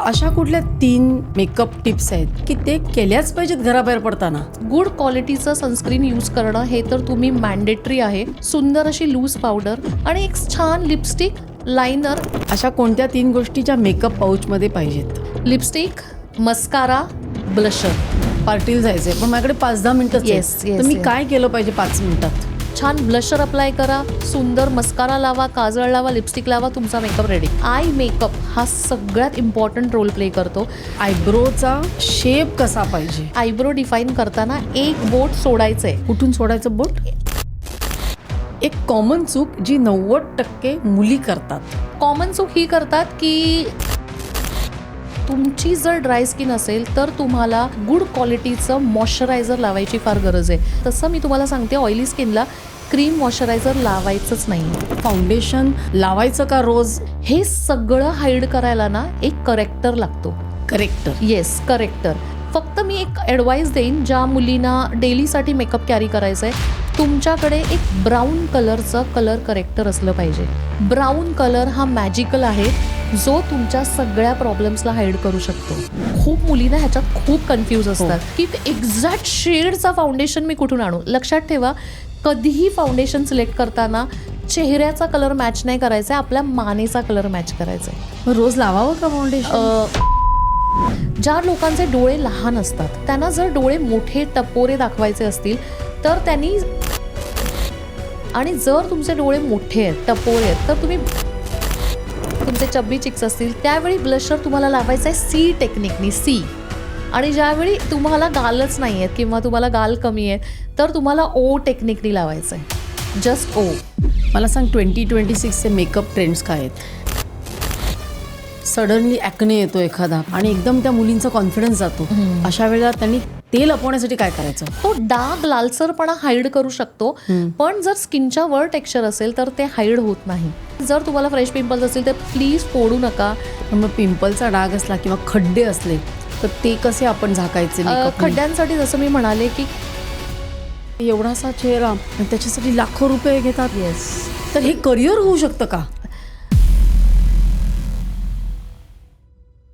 अशा कुठल्या 3 makeup tips आहेत की ते केल्याच पाहिजेत घराबाहेर पडताना? गुड क्वालिटीचं सनस्क्रीन यूज करणं हे तर तुम्ही मॅन्डेटरी आहे. सुंदर अशी लूज पावडर आणि एक छान लिपस्टिक, लायनर. अशा कोणत्या 3 गोष्टी ज्या मेकअप पाऊचमध्ये पाहिजेत? Lipstick, mascara, blusher. पार्टीला जायचंय पण माझ्याकडे 5-10 मिनिटं Yes, yes, तर मी yes. काय केलं पाहिजे 5 मिनिटात? छान ब्लशर अप्लाय करा, सुंदर मस्कारा लावा, काजळ लावा, लिपस्टिक लावा, तुमचा मेकअप रेडी. आय मेकअप हा सगळ्यात इम्पॉर्टंट रोल प्ले करतो. आयब्रोचा शेप कसा पाहिजे? आयब्रो डिफाईन करताना एक बोट सोडायचंय. कुठून सोडायचं बोट? एक कॉमन चूक जी 90% मुली करतात. कॉमन चूक ही करतात की तुमची जर ड्राय स्किन असेल तर तुम्हाला गुड क्वालिटीचं मॉइश्चरायझर लावायची फार गरज आहे. तसं मी तुम्हाला सांगते, ऑइली स्किनला क्रीम मॉइश्चरायझर लावायचंच नाही. फाउंडेशन लावायचं का रोज? हे सगळं हाईड करायला ना एक करेक्टर लागतो. करेक्टर. Yes, character. फक्त मी एक ॲडवाईस देईन ज्या मुलींना डेलीसाठी मेकअप कॅरी करायचं आहे, तुमच्याकडे एक ब्राऊन कलरचं कलर करेक्टर असलं पाहिजे. ब्राऊन कलर हा मॅजिकल आहे जो तुमच्या सगळ्या प्रॉब्लेम्सला हाईड करू शकतो. खूप मुलींना ह्याच्यात खूप कन्फ्यूज असतात की एक्झॅक्ट शेडचा फाउंडेशन मी कुठून आणू. लक्षात ठेवा, कधीही फाउंडेशन सिलेक्ट करताना चेहऱ्याचा कलर मॅच नाही करायचा आहे, आपल्या मानेचा कलर मॅच करायचा आहे. रोज लावावं का फाउंडेशन? ज्या लोकांचे डोळे लहान असतात त्यांना जर डोळे मोठे टपोरे दाखवायचे असतील तर त्यांनी, आणि जर तुमचे डोळे मोठे आहेत, टपोरे आहेत, तर तुम्ही, तुमचे चब्बी चिक्स असतील त्यावेळी ब्लशर तुम्हाला लावायचं आहे सी टेक्निकनी, सी. आणि ज्यावेळी तुम्हाला गालच नाही आहेत किंवा तुम्हाला गाल कमी आहे तर तुम्हाला ओ टेक्निकनी लावायचं आहे, जस्ट ओ. मला सांग 2026चे मेकअप ट्रेंड्स काय आहेत? सडनली ॲक्ने येतो एखादा आणि एकदम त्या मुलींचा कॉन्फिडन्स जातो. अशा वेळेला त्यांनी तेल लपवण्यासाठी काय करायचं? तो डाग, लालसरपणा हाईड करू शकतो, पण जर स्किनच्या वर टेक्स्चर असेल तर ते हाईड होत नाही. जर तुम्हाला फ्रेश पिंपल्स असतील तर प्लीज फोडू नका. मग पिंपलचा डाग असला किंवा खड्डे असले तर ते कसे आपण झाकायचे? खड्ड्यांसाठी जसं मी म्हणाले की एवढासा चेहरा आणि त्याच्यासाठी लाखो रुपये घेतात. येस, तर हे करिअर होऊ शकतं का?